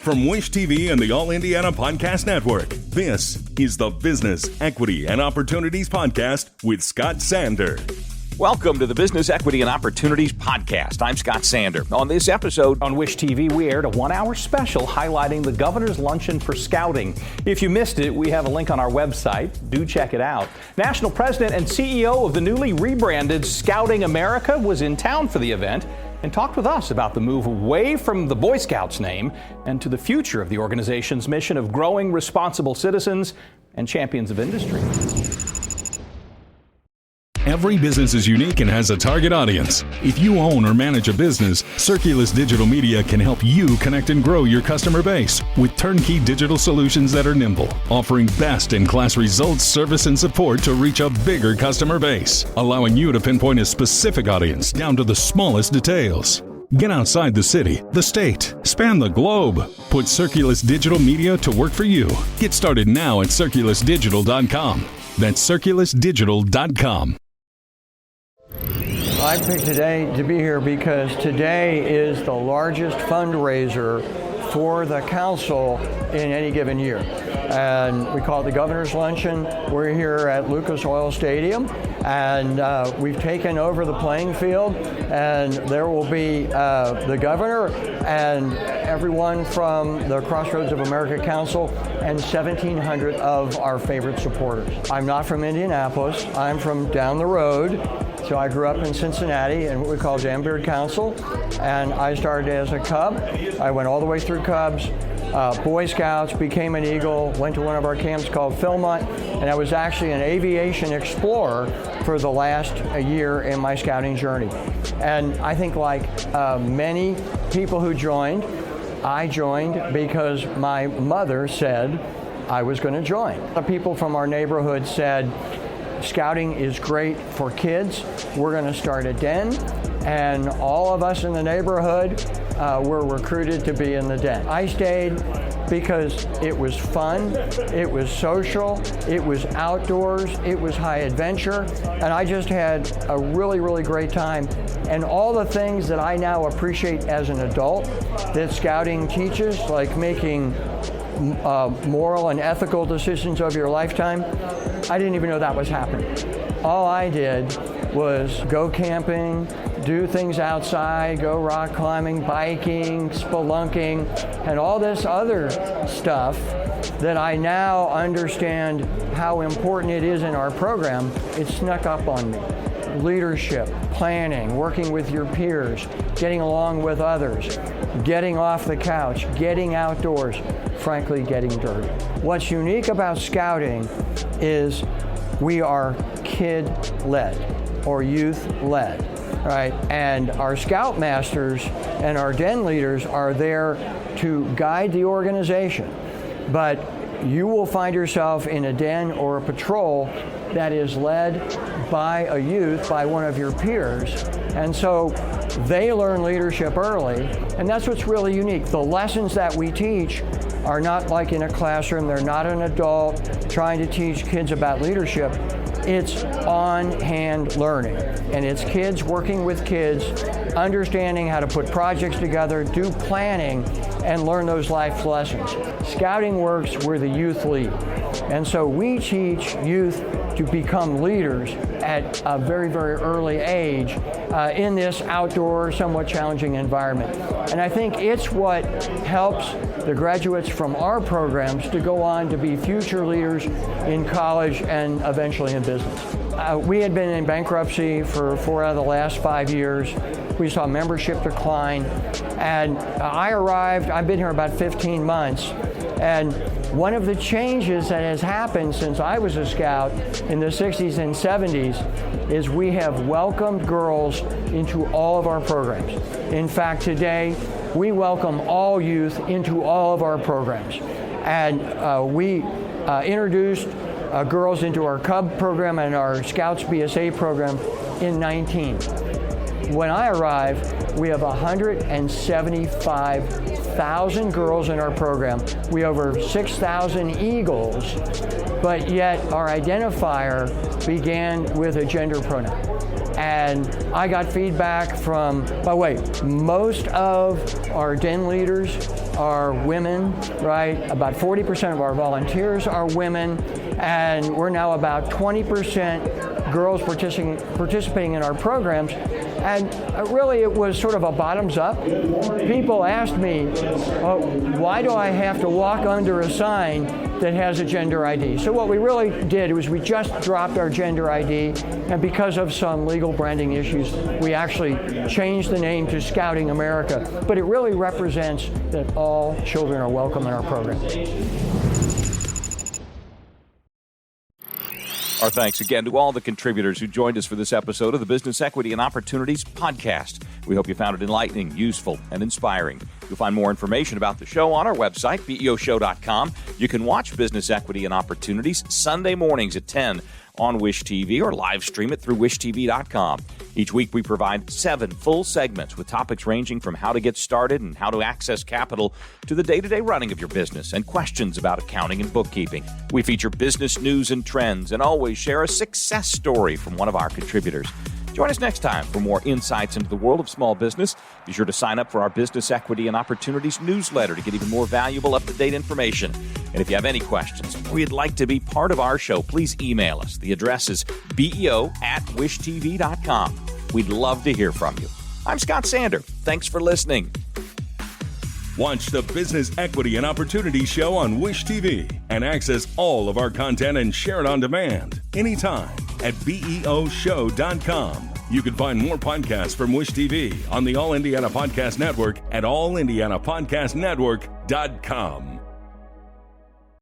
From Wish TV and the All Indiana Podcast Network, this is the Business, Equity, and Opportunities Podcast with Scott Sander. Welcome to the Business, Equity, and Opportunities Podcast. I'm Scott Sander. On this episode on Wish TV, we aired a one-hour special highlighting the Governor's Luncheon for Scouting. If you missed it, we have a link on our website. Do check it out. National President and CEO of the newly rebranded Scouting America was in town for the event and talked with us about the move away from the Boy Scouts name and to the future of the organization's mission of growing responsible citizens and champions of industry. Every business is unique and has a target audience. If you own or manage a business, Circulus Digital Media can help you connect and grow your customer base with turnkey digital solutions that are nimble, offering best-in-class results, service, and support to reach a bigger customer base, allowing you to pinpoint a specific audience down to the smallest details. Get outside the city, the state, span the globe. Put Circulus Digital Media to work for you. Get started now at circulusdigital.com. That's circulusdigital.com. I picked today to be here because today is the largest fundraiser for the council in any given year. And we call it the Governor's Luncheon. We're here at Lucas Oil Stadium, and we've taken over the playing field, and there will be the governor and everyone from the Crossroads of America Council and 1,700 of our favorite supporters. I'm not from Indianapolis. I'm from down the road. So I grew up in Cincinnati in what we call Jambeard Council, and I started as a Cub. I went all the way through Cubs, Boy Scouts, became an Eagle, went to one of our camps called Philmont, and I was actually an aviation explorer for the last year in my scouting journey. And I think like many people who joined, I joined because my mother said I was going to join. The people from our neighborhood said, Scouting is great for kids. We're going to start a den, and all of us in the neighborhood were recruited to be in the den. I stayed because it was fun, it was social, it was outdoors, it was high adventure, and I just had a really, really great time. And all the things that I now appreciate as an adult that Scouting teaches, like making moral and ethical decisions of your lifetime, I didn't even know that was happening. All I did was go camping, do things outside, go rock climbing, biking, spelunking, and all this other stuff that I now understand how important it is in our program. It snuck up on me. Leadership, planning, working with your peers, getting along with others, getting off the couch, getting outdoors, frankly, getting dirty. What's unique about Scouting is we are kid-led or youth-led, right? And our Scout Masters and our den leaders are there to guide the organization. But you will find yourself in a den or a patrol that is led by a youth, by one of your peers. And so they learn leadership early, and that's what's really unique. The lessons that we teach are not like in a classroom. They're not an adult trying to teach kids about leadership. It's on-hand learning, and it's kids working with kids, understanding how to put projects together, do planning, and learn those life lessons. Scouting works where the youth lead, and so we teach youth to become leaders at a very, very early age in this outdoor, somewhat challenging environment. And I think it's what helps the graduates from our programs to go on to be future leaders in college and eventually in business. We had been in bankruptcy for 4 out of the last 5 years. We saw membership decline, and I arrived, I've been here about 15 months, and one of the changes that has happened since I was a scout in the 60s and 70s is we have welcomed girls into all of our programs. In fact, today, we welcome all youth into all of our programs. And we introduced girls into our Cub program and our Scouts BSA program in 19. When I arrived, we have 175,000 girls in our program. We have over 6,000 Eagles, but yet our identifier began with a gender pronoun. And I got feedback from, by the way, most of our den leaders are women, right? About 40% of our volunteers are women, and we're now about 20% girls participating in our programs. And really, it was sort of a bottoms up. People asked me, why do I have to walk under a sign that has a gender ID? So what we really did was we just dropped our gender ID, and because of some legal branding issues, we actually changed the name to Scouting America. But it really represents that all children are welcome in our program. Our thanks again to all the contributors who joined us for this episode of the Business Equity and Opportunities Podcast. We hope you found it enlightening, useful, and inspiring. You'll find more information about the show on our website, BEOshow.com. You can watch Business Equity and Opportunities Sunday mornings at 10 on Wish TV or live stream it through wishtv.com. Each week we provide 7 full segments with topics ranging from how to get started and how to access capital to the day-to-day running of your business and questions about accounting and bookkeeping. We feature business news and trends and always share a success story from one of our contributors. Join us next time for more insights into the world of small business. Be sure to sign up for our Business Equity and Opportunities newsletter to get even more valuable, up-to-date information. And if you have any questions or you'd like to be part of our show, please email us. The address is beo@wishtv.com. We'd love to hear from you. I'm Scott Sander. Thanks for listening. Watch the Business Equity and Opportunity Show on Wish TV and access all of our content and share it on demand anytime at BEOshow.com. You can find more podcasts from Wish TV on the All Indiana Podcast Network at allindianapodcastnetwork.com.